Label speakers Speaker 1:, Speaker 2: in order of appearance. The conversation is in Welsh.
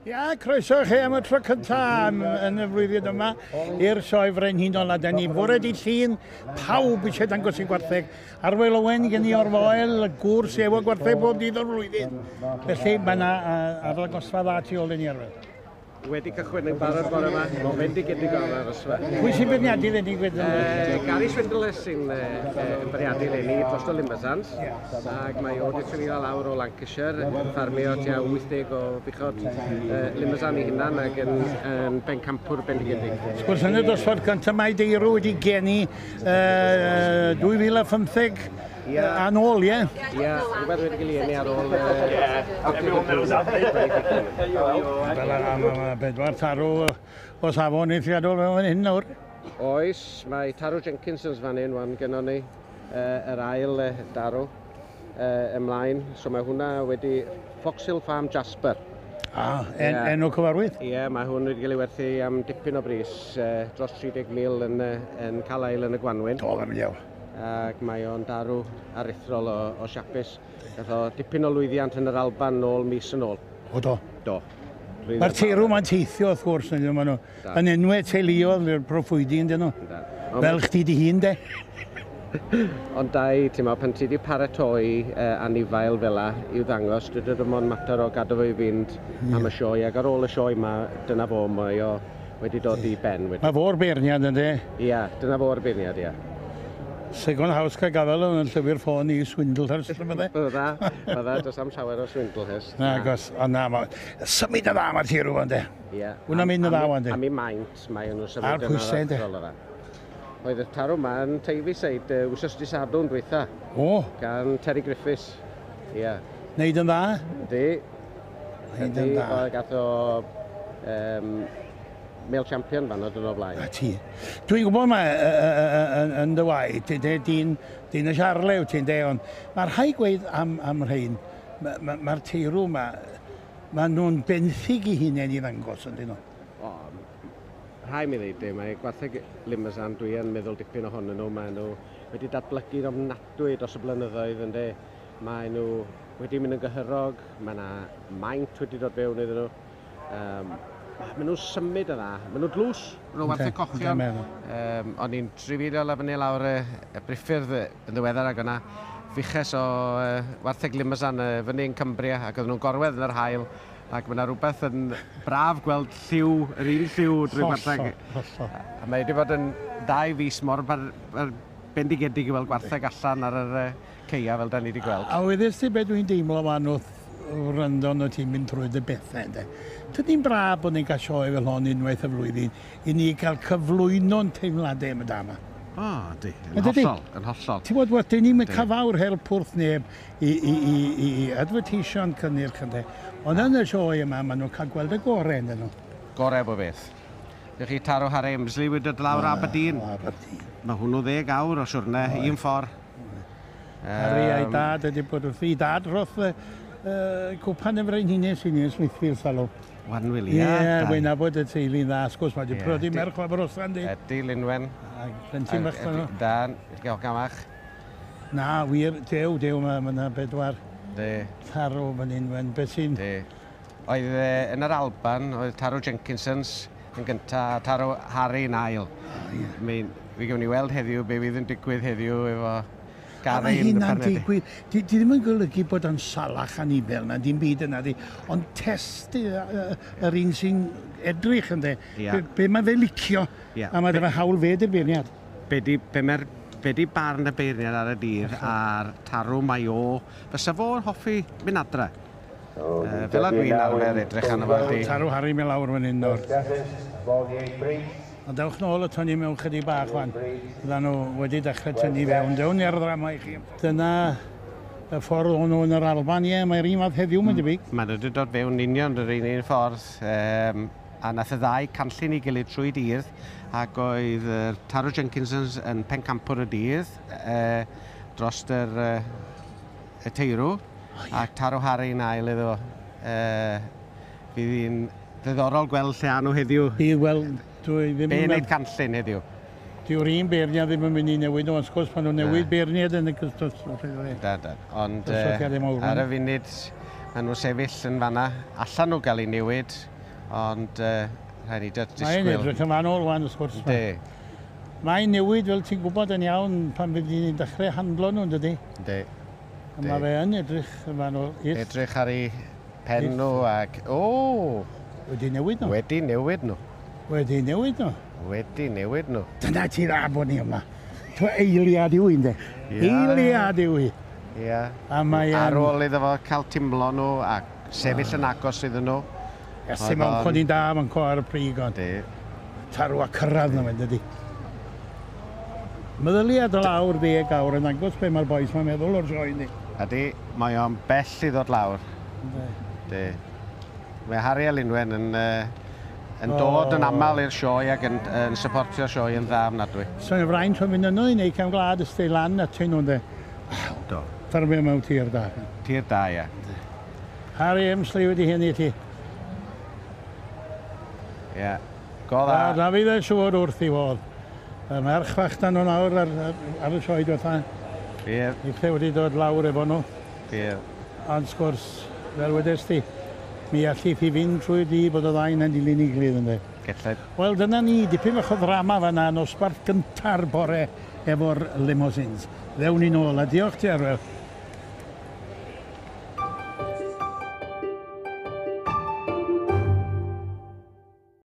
Speaker 1: Ia, croeso chi am y tro cyntaf yn y flwyddyn yma i'r sioe frenhinol a da ni bore di llun pawb eisiau dangos i gwartheg ar Wel Owen gen i o'r foel y gwrs efo gwartheg bob dydd o'r flwyddyn felly mae yna arddangosfa dda tu ôl i ni arfer.
Speaker 2: Wedi cychwyn yn barod bore yma, mae'n fendigedig o'r arosfa.
Speaker 1: Pwy sy'n beirniadu leni gwedyn?
Speaker 2: Gary Swindles sy'n beirniadu leni dros o Limousin. Ac mae o wedi trefnu lawr o Lancashire, ffarmio tua 80 o buchod Limousin i hunan ac yn bencampwr bendigedig.
Speaker 1: Sgwrs yn y dosfod cyntaf mae Teirw wedi geni 2015 a nôl, ie?
Speaker 2: Ie, rhywbeth wedi gilynu ar ôl...
Speaker 1: Mae bedwar tarw o safon eithriadol fan hyn nawr.
Speaker 2: Oes, mae Teirw Jenkinsons fan hyn wan gennym ni yr ail darw ymlaen. So mae hwnna wedi Foxhill Farm Jasper.
Speaker 1: Enw cyfarwydd?
Speaker 2: Ie, mae hwn wedi cael ei werthu am dipyn o bris, dros 30,000 yn cael ail yn y Gwanwyn.
Speaker 1: Do, am iawn.
Speaker 2: Ac mae o'n darw aruthrol o siapus. Gath o dipyn o lwyddiant yn yr Alban nôl mis yn ôl.
Speaker 1: O do?
Speaker 2: Do.
Speaker 1: Mae'r teirw mae'n teithio wrth gwrs yn nhw. Yn enwau teuluodd i'r proffwydi yn dyn nhw. Fel chdi di hun de.
Speaker 2: Ond dau, ti'n meddwl, pan ti wedi paratoi anifail fel la i'w ddangos, dydw dim ond mater o gadw fo i fynd am y sioe. Ac ar ôl y sioe yma, dyna fo mae o wedi dod i ben.
Speaker 1: Mae fo'r beirniad yn de?
Speaker 2: Ia, dyna fo'r beirniad, ia.
Speaker 1: Second house cael gafel yn llyfr ffôn i Swindlehurst, bydde?
Speaker 2: Bydde, does am llawer o Swindlehurst.
Speaker 1: Na, gos, ond na, symud y dda mae'r teirw yn de.
Speaker 2: Ie.
Speaker 1: Wna mynd y dda yn de.
Speaker 2: Am i maint, mae nhw symud
Speaker 1: Ar pwysau, de.
Speaker 2: Oedd y tarw yma yn Teirw seid wsos di Sadwrn dweitha.
Speaker 1: O!
Speaker 2: Gan Terry Griffiths. Ie.
Speaker 1: Neud yn dda?
Speaker 2: Di.
Speaker 1: Neud yn dda.
Speaker 2: Oedd gath o male champion fan o dyn o blaen.
Speaker 1: Dwi'n gwybod mae yn dy waith, dyn y siarlew ti'n de, ond mae'r rhai gweud am rhain, mae'r teirw mae nhw'n benthyg i hunain i ddangos yn dyn nhw.
Speaker 2: Rhai mi ddeud, mae gwartheg Limousin dwi yn meddwl dipyn ohonyn nhw, mae nhw wedi datblygu'n ofnadwy dros y blynyddoedd yn de. Mae nhw wedi mynd yn gyhyrog, mae yna maint wedi dod fewn iddyn nhw. Maen nhw'n symud yna, maen nhw'n dlws, maen nhw'n wartheg cochion. O'n i'n trifilio lefynu lawr y briffyrdd yn ddiweddar ac yna fiches o wartheg Limousin fyny yn Cumbria ac oedd nhw'n gorwedd yn yr haul ac mae yna rhywbeth yn braf gweld lliw, yr un lliw drwy wartheg. Mae wedi bod yn 2 fis mor bendigedig i weld gwartheg allan ar yr ceia fel da ni wedi gweld.
Speaker 1: A weddys ti beth dwi'n deimlo fan wrth wrandon o ti'n mynd trwy dy bethau. Tydi'n braf bod ni'n cael sioe fel hon unwaith y flwyddyn i ni cael cyflwyno'n teimladau am y dama.
Speaker 2: O, di. Yn hollol.
Speaker 1: Ti'n bod wedyn ni'n cyfawr help wrth neb i advertisio'n cynnyrch ynddo. Ond yn y sioe yma, maen nhw'n cael gweld y gorau yn nhw.
Speaker 2: Gorau bo beth. Ydych chi taro Harry Emsley wedi dod lawr Aberdeen. Mae hwnnw 10 awr o siwrne, un ffordd.
Speaker 1: Harry a'i dad wedi bod wrth i dad roth cwpan y Frenhines i ni'n Smithfield Salw.
Speaker 2: Wan William.
Speaker 1: Ie, wy'n abod y teulu'n dda, sgwrs mae wedi prodi merch o Aberosan di.
Speaker 2: Edi, Lynwen.
Speaker 1: Plentyn bach fan nhw.
Speaker 2: Dan, gael gamach.
Speaker 1: Na, wir, dew, mae yna bedwar.
Speaker 2: De.
Speaker 1: Tarw fan Lynwen, beth sy'n...
Speaker 2: De. Oedd yn yr Alban, oedd Teirw Jenkinsons yn gyntaf, Teirw Harry yn ail. Fi gewn ni weld heddiw, be fydd yn digwydd heddiw efo...
Speaker 1: Mae hynna'n digwydd. Di ddim yn golygu bod o'n salach anifel na, dim byd yna di. Ond test yr un sy'n edrych yn de. Be mae fe licio, a mae fe hawl fed i'r beirniad.
Speaker 2: Be di barn y beirniad ar y dydd a'r tarw mae o. Fysa fo'n hoffi mynd adre. Fel a dwi'n arfer edrych arno fo.
Speaker 1: Tarw Harry me lawr fan hyn nawr. A dewch nôl y tynnu mewn chydig bach fan. Fydda nhw wedi dechrau tynnu fewn. Dewn i'r ddrama i chi. Dyna y ffordd o'n nhw yn yr Alban, ie. Mae'r un fath heddiw, mae'n debyg.
Speaker 2: Mae nhw wedi dod fewn union yr un ffordd. A nath y ddau canllun i gilydd trwy dydd. Ac oedd Teirw Jenkinsons yn pencampwr y dydd dros y Teirw. Ac Teirw Harry yn ail iddo. Fydd hi'n ddiddorol gweld lle anw heddiw.
Speaker 1: Bydd weld...
Speaker 2: Be wneud canllun heddiw?
Speaker 1: Dyw'r un beirniad ddim yn mynd i newid o, sgwrs pan nhw'n newid beirniad yn y cystod.
Speaker 2: Ond ar y funud maen nhw'n sefyll yn fanna, allan nhw gael ei newid, Ond rhaid ni
Speaker 1: Mae'n
Speaker 2: disgwyl.
Speaker 1: edrych yn fanol wan wrth gwrs.
Speaker 2: De,
Speaker 1: Mae'n newid fel ti'n gwybod yn iawn pan fydd ni'n dechrau handlo nhw, dydy.
Speaker 2: de.
Speaker 1: A mae fe yn edrych yn fanol.
Speaker 2: Edrych ar ei pen nhw ac... O!
Speaker 1: Wedi newid nhw.
Speaker 2: Wedi newid nhw.
Speaker 1: Wedi newid nhw.
Speaker 2: Wedi newid nhw.
Speaker 1: Dyna ti dda bod ni yma. Twa eiliad yw un de.
Speaker 2: Ia.
Speaker 1: Eiliad yw hi.
Speaker 2: Ia.
Speaker 1: A mae
Speaker 2: Ar ôl iddo fo cael timlo nhw a sefyll yn agos iddyn nhw.
Speaker 1: Esi mewn chodi'n da mewn co ar y prig ond.
Speaker 2: De.
Speaker 1: Tarw a cyrraedd na fynd ydy. Meddyliad o lawr 10 awr yn agos be mae'r boes mae'n meddwl o'r sioe ni.
Speaker 2: Ydy, mae o'n bell i ddod lawr. De. Mae Harry a Lynwen yn dod yn aml i'r sioe ac yn supportio'r sioe yn dda ofnadwy.
Speaker 1: So yn fraint o'n mynd yno i wneud cam glad ystau lan at hyn nhw'n de.
Speaker 2: Do.
Speaker 1: Tarfio mewn tir da.
Speaker 2: Tir da, ia.
Speaker 1: Harry Emsley wedi hyn i ti.
Speaker 2: Ia. Go
Speaker 1: A
Speaker 2: dda.
Speaker 1: na fydd y siŵr wrth i fod. Y merch fachtan nhw nawr ar y sioe diwetha.
Speaker 2: Bydd,
Speaker 1: I lle wedi dod lawr efo nhw.
Speaker 2: bydd.
Speaker 1: Ond sgwrs, fel wedys ti, mi allith i fynd trwy di bod y ddau yn dilyn i gilydd ynddo.
Speaker 2: Gellid.
Speaker 1: Wel, dyna ni, dipyn bach o ddrama fan'na, nosbarth gynta'r bore efo'r limousins. Ddewn ni nôl, a diolch ti Arwel.